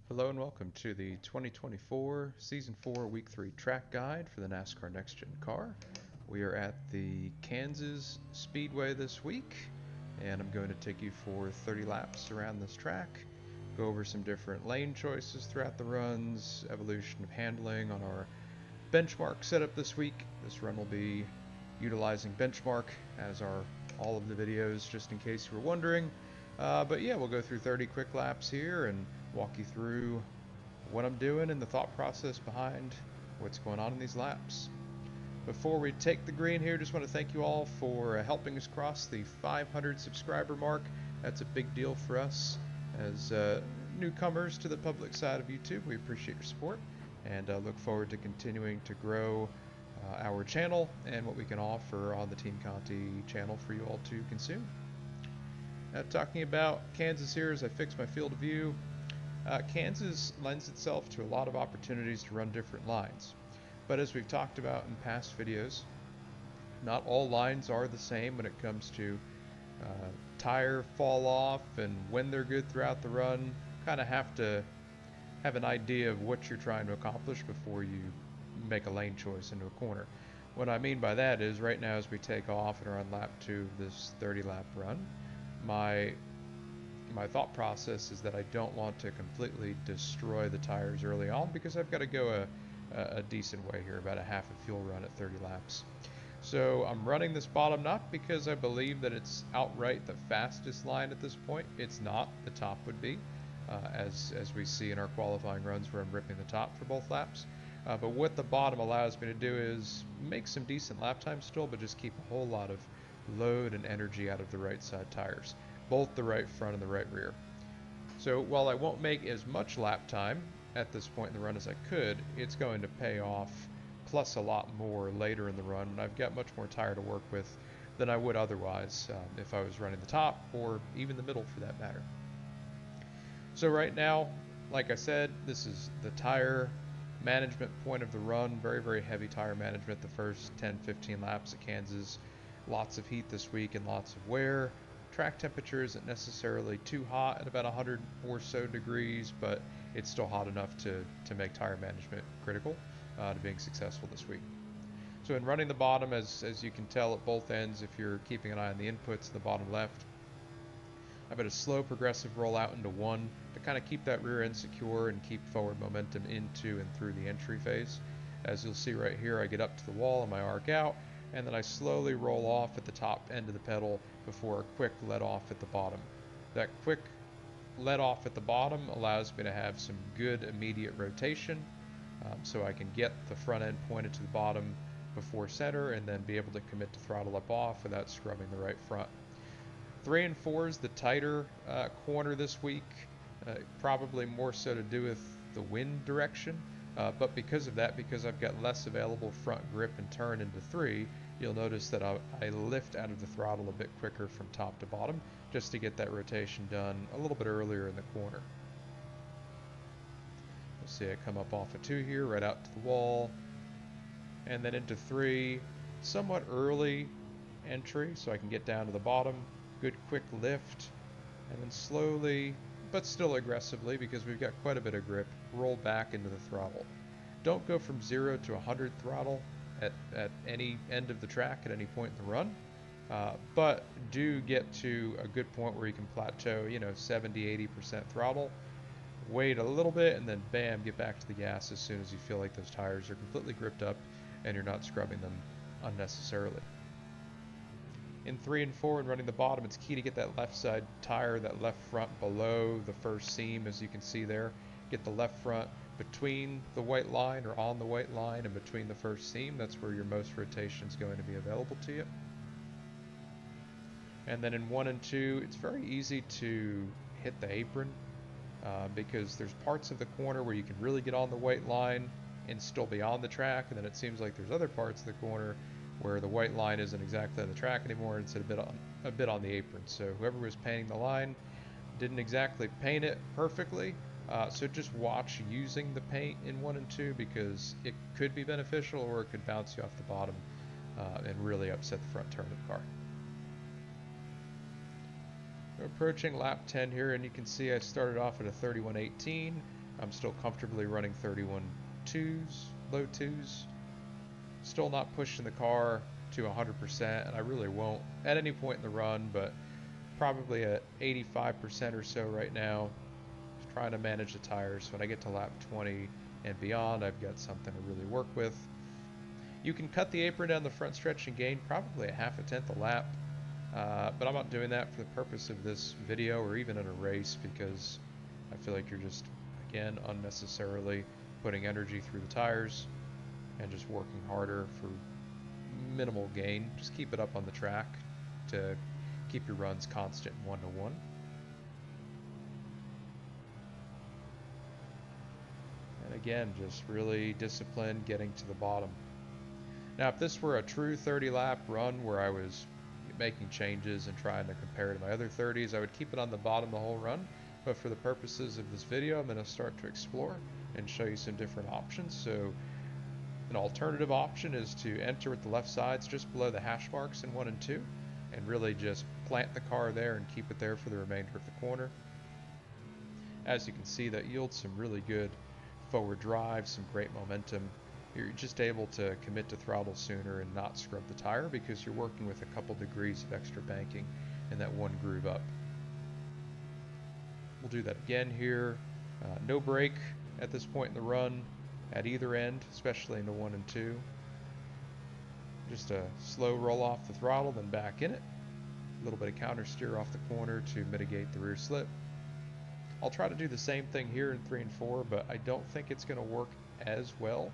Hello and welcome to the 2024 Season 4 Week 3 track guide for the NASCAR NextGen car. We are at the Kansas Speedway this week, and I'm going to take you for 30 laps around this track, go over some different lane choices throughout the runs, evolution of handling on our benchmark setup this week. This run will be utilizing benchmark as are all of the videos, just in case you were wondering. But yeah, we'll go through 30 quick laps here and walk you through what I'm doing and the thought process behind what's going on in these laps. Before we take the green here, just want to thank you all for helping us cross the 500 subscriber mark. That's a big deal for us as newcomers to the public side of YouTube. We appreciate your support and look forward to continuing to grow our channel and what we can offer on the Team Conti channel for you all to consume. Now, talking about Kansas here as I fix my field of view, Kansas lends itself to a lot of opportunities to run different lines. But as we've talked about in past videos, not all lines are the same when it comes to tire fall off and when they're good throughout the run. Kind of have to have an idea of what you're trying to accomplish before you make a lane choice into a corner. What I mean by that is right now as we take off and are on lap 2 of this 30 lap run, my thought process is that I don't want to completely destroy the tires early on because I've got to go a decent way here, about a half a fuel run at 30 laps. So I'm running this bottom not because I believe that it's outright the fastest line at this point. It's not. The top would be, as we see in our qualifying runs where I'm ripping the top for both laps. But what the bottom allows me to do is make some decent lap time still, but just keep a whole lot of load and energy out of the right side tires, both the right front and the right rear. So while I won't make as much lap time at this point in the run as I could, it's going to pay off plus a lot more later in the run, and I've got much more tire to work with than I would otherwise if I was running the top or even the middle for that matter. So right now, like I said, this is the tire management point of the run. Very, very heavy tire management the first 10-15 laps at Kansas. Lots of heat this week and lots of wear. Track temperature isn't necessarily too hot at about 100 or so degrees, but it's still hot enough to make tire management critical to being successful this week. So in running the bottom, as you can tell at both ends, if you're keeping an eye on the inputs in the bottom left, I've got a slow progressive rollout into 1 to kind of keep that rear end secure and keep forward momentum into and through the entry phase. As you'll see right here, I get up to the wall and my arc out, and then I slowly roll off at the top end of the pedal before a quick let off at the bottom. That quick let off at the bottom allows me to have some good immediate rotation, so I can get the front end pointed to the bottom before center and then be able to commit to throttle up off without scrubbing the right front. 3 and 4 is the tighter corner this week, probably more so to do with the wind direction. But because of that, because I've got less available front grip and turn into 3, you'll notice that I lift out of the throttle a bit quicker from top to bottom just to get that rotation done a little bit earlier in the corner. You'll see I come up off of 2 here, right out to the wall, and then into 3, somewhat early entry so I can get down to the bottom, good quick lift, and then slowly but still aggressively, because we've got quite a bit of grip, roll back into the throttle. Don't go from 0 to 100 throttle at any end of the track at any point in the run, but do get to a good point where you can plateau, 70-80% throttle, wait a little bit, and then bam, get back to the gas as soon as you feel like those tires are completely gripped up and you're not scrubbing them unnecessarily. In 3 and 4 and running the bottom, it's key to get that left side tire, that left front below the first seam, as you can see there. Get the left front between the white line or on the white line and between the first seam. That's where your most rotation is going to be available to you. And then in 1 and 2, it's very easy to hit the apron because there's parts of the corner where you can really get on the white line and still be on the track, and then it seems like there's other parts of the corner where the white line isn't exactly on the track anymore, it's a bit on the apron. So whoever was painting the line didn't exactly paint it perfectly, so just watch using the paint in 1 and 2 because it could be beneficial or it could bounce you off the bottom and really upset the front turn of the car. We're approaching lap 10 here, and you can see I started off at a 31.18. I'm still comfortably running 31 twos, low twos. Still not pushing the car to 100%, and I really won't at any point in the run, but probably at 85% or so right now. Just trying to manage the tires. So when I get to lap 20 and beyond, I've got something to really work with. You can cut the apron down the front stretch and gain probably a half a tenth a lap, but I'm not doing that for the purpose of this video or even in a race, because I feel like you're just, again, unnecessarily putting energy through the tires and just working harder for minimal gain. Just keep it up on the track to keep your runs constant 1-to-1. And again, just really disciplined getting to the bottom. Now, if this were a true 30-lap run where I was making changes and trying to compare to my other 30s, I would keep it on the bottom the whole run. But for the purposes of this video, I'm going to start to explore and show you some different options. So an alternative option is to enter with the left sides just below the hash marks in 1 and 2, and really just plant the car there and keep it there for the remainder of the corner. As you can see, that yields some really good forward drive, some great momentum. You're just able to commit to throttle sooner and not scrub the tire because you're working with a couple degrees of extra banking in that one groove up. We'll do that again here. No brake at this point in the run at either end, especially into 1 and 2. Just a slow roll off the throttle, then back in it. A little bit of counter steer off the corner to mitigate the rear slip. I'll try to do the same thing here in 3 and 4, but I don't think it's going to work as well.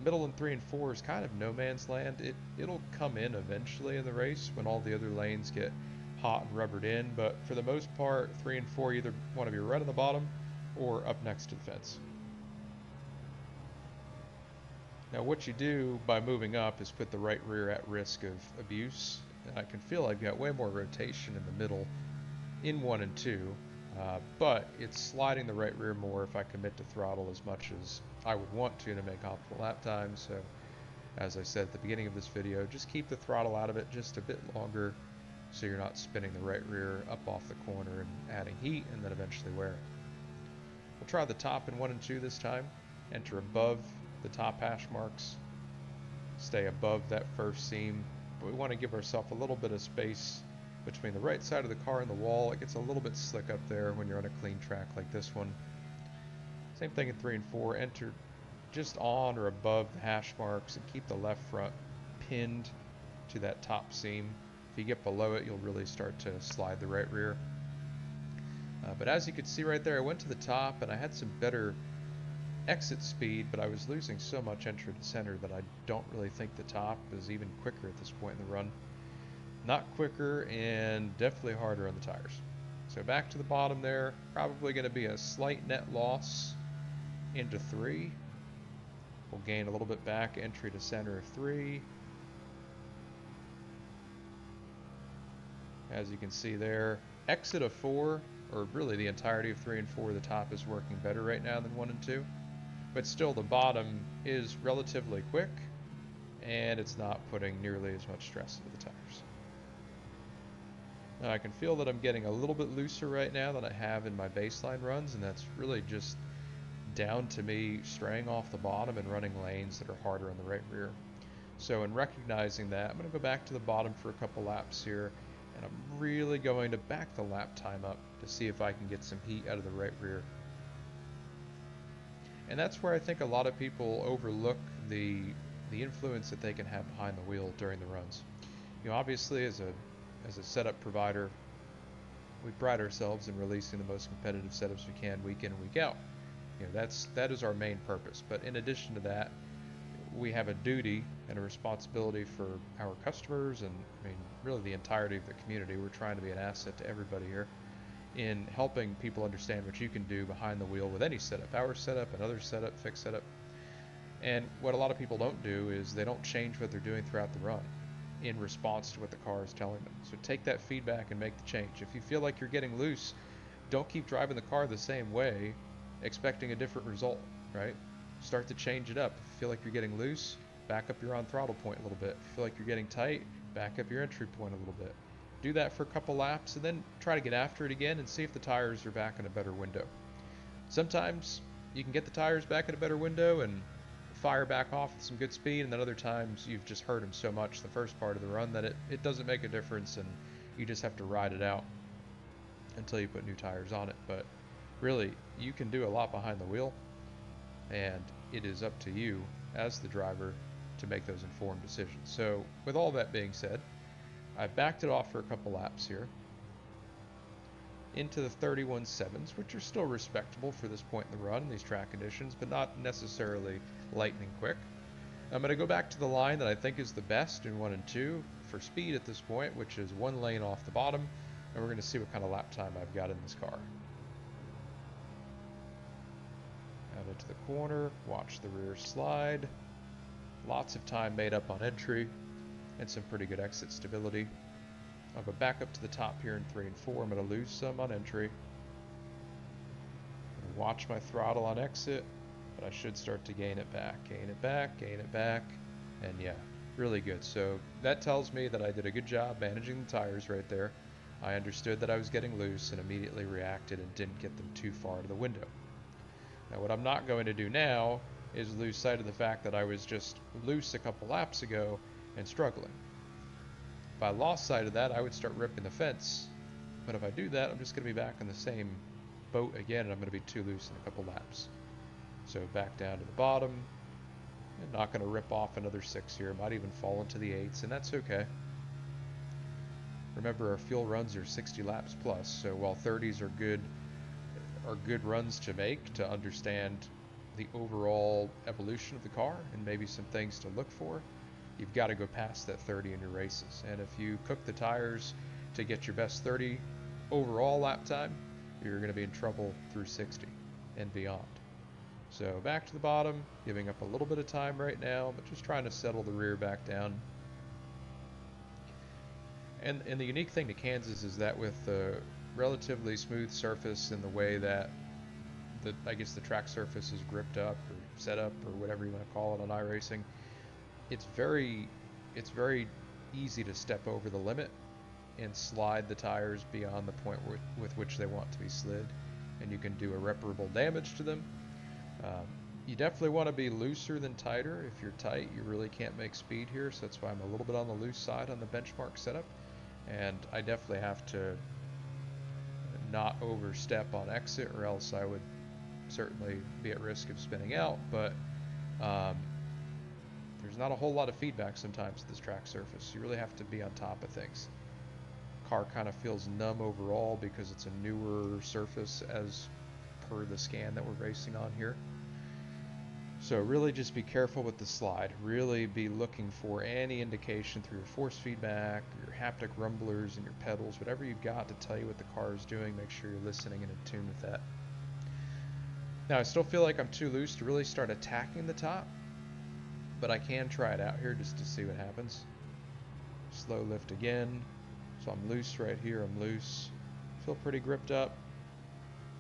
Middle in 3 and 4 is kind of no man's land. It'll come in eventually in the race when all the other lanes get hot and rubbered in, but for the most part, 3 and 4 either want to be right on the bottom or up next to the fence. Now what you do by moving up is put the right rear at risk of abuse, and I can feel I've got way more rotation in the middle in 1 and 2, but it's sliding the right rear more if I commit to throttle as much as I would want to make optimal lap time. So as I said at the beginning of this video, just keep the throttle out of it just a bit longer so you're not spinning the right rear up off the corner and adding heat and then eventually wear. We'll try the top in 1 and 2 this time. Enter above the top hash marks. Stay above that first seam, but we want to give ourselves a little bit of space between the right side of the car and the wall. It gets a little bit slick up there when you're on a clean track like this one. Same thing in 3 and 4. Enter just on or above the hash marks and keep the left front pinned to that top seam. If you get below it, you'll really start to slide the right rear. But as you can see right there, I went to the top and I had some better exit speed, but I was losing so much entry to center that I don't really think the top is even quicker at this point in the run. Not quicker and definitely harder on the tires. So back to the bottom there, probably going to be a slight net loss into 3. We'll gain a little bit back, entry to center of 3. As you can see there, exit of 4, or really the entirety of 3 and 4, the top is working better right now than 1 and 2. But still the bottom is relatively quick, and it's not putting nearly as much stress into the tires. Now I can feel that I'm getting a little bit looser right now than I have in my baseline runs, and that's really just down to me straying off the bottom and running lanes that are harder on the right rear. So in recognizing that, I'm going to go back to the bottom for a couple laps here, and I'm really going to back the lap time up to see if I can get some heat out of the right rear. And that's where I think a lot of people overlook the influence that they can have behind the wheel during the runs. You know, obviously as a setup provider, we pride ourselves in releasing the most competitive setups we can week in and week out. You know, that is our main purpose. But in addition to that, we have a duty and a responsibility for our customers and, I mean, really the entirety of the community. We're trying to be an asset to everybody here in helping people understand what you can do behind the wheel with any setup, our setup, another setup, fixed setup. And what a lot of people don't do is they don't change what they're doing throughout the run in response to what the car is telling them. So take that feedback and make the change. If you feel like you're getting loose, don't keep driving the car the same way expecting a different result, right? Start to change it up. If you feel like you're getting loose, back up your on throttle point a little bit. If you feel like you're getting tight, back up your entry point a little bit. Do that for a couple laps and then try to get after it again and see if the tires are back in a better window. Sometimes you can get the tires back in a better window and fire back off with some good speed, and then other times you've just hurt them so much the first part of the run that it doesn't make a difference and you just have to ride it out until you put new tires on it. But really, you can do a lot behind the wheel, and it is up to you as the driver to make those informed decisions. So with all that being said, I backed it off for a couple laps here into the 31.7s, which are still respectable for this point in the run, these track conditions, but not necessarily lightning quick. I'm going to go back to the line that I think is the best in 1 and 2 for speed at this point, which is 1 lane off the bottom, and we're going to see what kind of lap time I've got in this car. Out into the corner, watch the rear slide. Lots of time made up on entry and some pretty good exit stability. I'll go back up to the top here in 3 and 4. I'm going to lose some on entry. Watch my throttle on exit, but I should start to gain it back. Gain it back, gain it back, and yeah, really good. So that tells me that I did a good job managing the tires right there. I understood that I was getting loose and immediately reacted and didn't get them too far to the window. Now what I'm not going to do now is lose sight of the fact that I was just loose a couple laps ago and struggling. If I lost sight of that, I would start ripping the fence. But if I do that, I'm just going to be back in the same boat again, and I'm going to be too loose in a couple laps. So back down to the bottom. I'm not going to rip off another 6 here. Might even fall into the 8s, and that's okay. Remember, our fuel runs are 60 laps plus, so while 30s are good runs to make to understand the overall evolution of the car and maybe some things to look for, you've got to go past that 30 in your races. And if you cook the tires to get your best 30 overall lap time, you're going to be in trouble through 60 and beyond. So back to the bottom, giving up a little bit of time right now, but just trying to settle the rear back down. And the unique thing to Kansas is that with the relatively smooth surface and the way that I guess the track surface is gripped up or set up or whatever you want to call it on iRacing, it's very easy to step over the limit and slide the tires beyond the point with which they want to be slid, and you can do irreparable damage to them. You definitely want to be looser than tighter. If you're tight, you really can't make speed here, so that's why I'm a little bit on the loose side on the benchmark setup, and I definitely have to not overstep on exit, or else I would certainly be at risk of spinning out. But there's not a whole lot of feedback sometimes at this track surface. You really have to be on top of things. Car kind of feels numb overall because it's a newer surface as per the scan that we're racing on here. So really just be careful with the slide. Really be looking for any indication through your force feedback, your haptic rumblers, and your pedals, whatever you've got to tell you what the car is doing. Make sure you're listening and in tune with that. Now I still feel like I'm too loose to really start attacking the top, but I can try it out here just to see what happens. Slow lift again. So I'm loose right here. I'm loose. Feel pretty gripped up.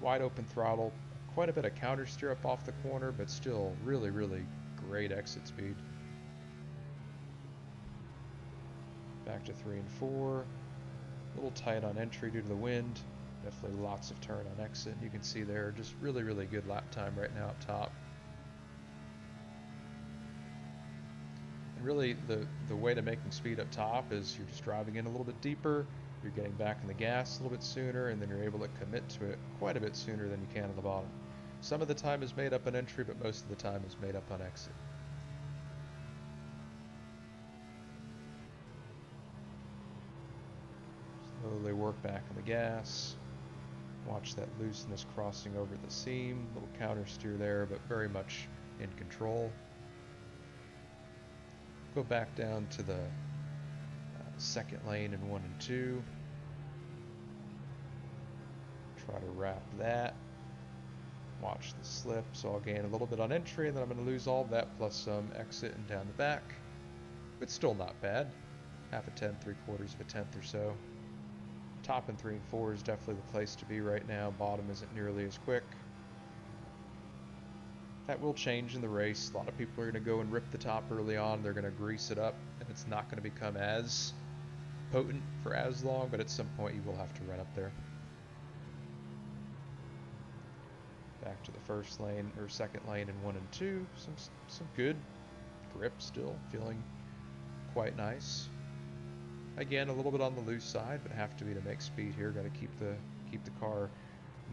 Wide open throttle. Quite a bit of counter steer up off the corner, but still really, really great exit speed. Back to 3 and 4. A little tight on entry due to the wind. Definitely lots of turn on exit. You can see there just really, really good lap time right now up top. And really the way to making speed up top is you're just driving in a little bit deeper, you're getting back in the gas a little bit sooner, and then you're able to commit to it quite a bit sooner than you can on the bottom. Some of the time is made up on entry, but most of the time is made up on exit. Slowly work back in the gas. Watch that looseness crossing over the seam. Little counter steer there, but very much in control. Go back down to the second lane in 1 and 2. Try to wrap that. Watch the slip, so I'll gain a little bit on entry, and then I'm going to lose all of that plus some exit and down the back. But still not bad. Half a tenth, 3/4 of a tenth or so. Top in 3 and 4 is definitely the place to be right now. Bottom isn't nearly as quick. That will change in the race. A lot of people are going to go and rip the top early on. They're going to grease it up, and it's not going to become as potent for as long, but at some point you will have to run up there. Back to the first lane, or second lane in 1 and 2. Some good grip still, feeling quite nice. Again, a little bit on the loose side, but have to be to make speed here. Got to keep the car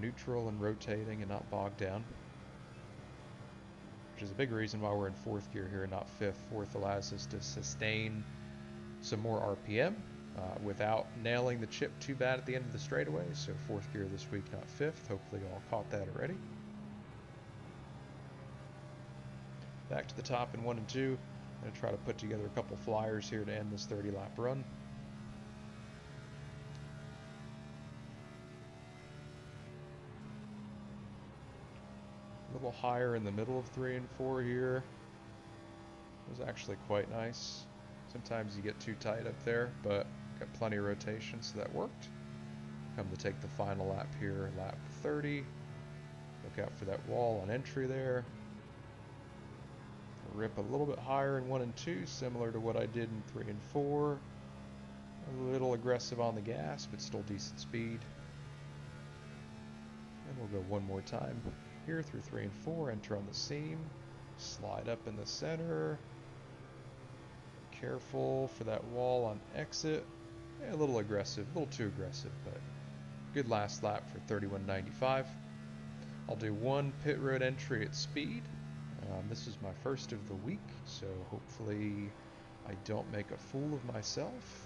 neutral and rotating and not bogged down. Which is a big reason why we're in 4th gear here and not 5th. 4th allows us to sustain some more RPM without nailing the chip too bad at the end of the straightaway. So 4th gear this week, not 5th. Hopefully you all caught that already. Back to the top in 1 and 2. I'm going to try to put together a couple flyers here to end this 30-lap run. A little higher in the middle of 3 and 4 here. It was actually quite nice. Sometimes you get too tight up there, but got plenty of rotation, so that worked. Come to take the final lap here, lap 30. Look out for that wall on entry there. Rip a little bit higher in 1 and 2, similar to what I did in 3 and 4. A little aggressive on the gas, but still decent speed. And we'll go one more time here through 3 and 4, enter on the seam, slide up in the center. Careful for that wall on exit. A little aggressive, a little too aggressive, but good last lap for 31.95. I'll do one pit road entry at speed. This is my first of the week, so hopefully I don't make a fool of myself.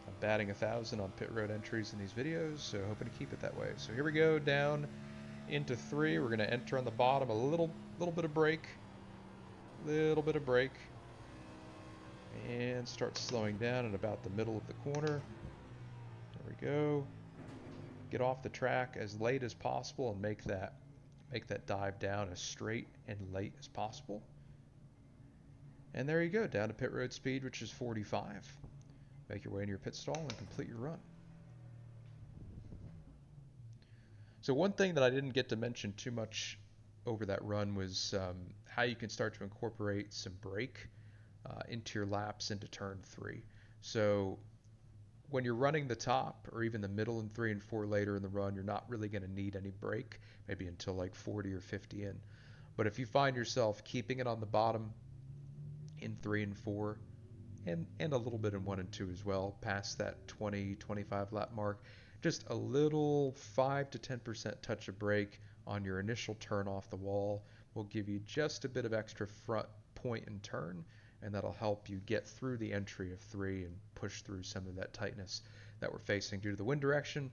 I'm batting 1,000 on pit road entries in these videos, so hoping to keep it that way. So here we go, down into 3. We're going to enter on the bottom, a little bit of brake, and start slowing down at about the middle of the corner. There we go. Get off the track as late as possible and make that dive down as straight and late as possible. And there you go, down to pit road speed, which is 45. Make your way into your pit stall and complete your run. So one thing that I didn't get to mention too much over that run was how you can start to incorporate some brake into your laps into turn 3. So when you're running the top or even the middle in 3 and 4 later in the run, you're not really going to need any brake, maybe until like 40 or 50 in. But if you find yourself keeping it on the bottom in 3 and 4, and a little bit in 1 and 2 as well, past that 20-25 lap mark, just a little 5 to 10% touch of brake on your initial turn off the wall will give you just a bit of extra front point and turn, and that'll help you get through the entry of 3 and push through some of that tightness that we're facing due to the wind direction.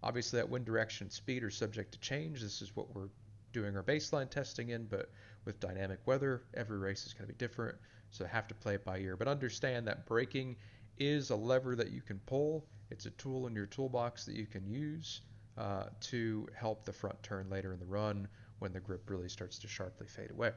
Obviously that wind direction and speed are subject to change. This is what we're doing our baseline testing in, but with dynamic weather, every race is going to be different, so have to play it by ear. But understand that braking is a lever that you can pull. It's a tool in your toolbox that you can use to help the front turn later in the run when the grip really starts to sharply fade away.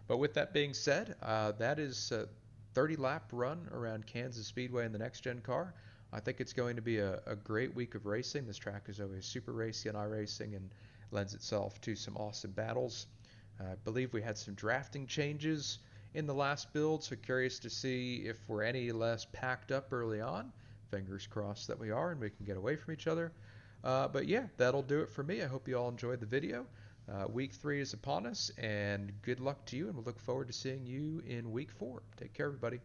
But with that being said, that is a 30-lap run around Kansas Speedway in the NextGen car. I think it's going to be a great week of racing. This track is always super racy on iRacing and lends itself to some awesome battles. I believe we had some drafting changes in the last build, so curious to see if we're any less packed up early on. Fingers crossed that we are and we can get away from each other. But yeah, that'll do it for me. I hope you all enjoyed the video. Week 3 is upon us, and good luck to you, and we'll look forward to seeing you in week 4. Take care, everybody.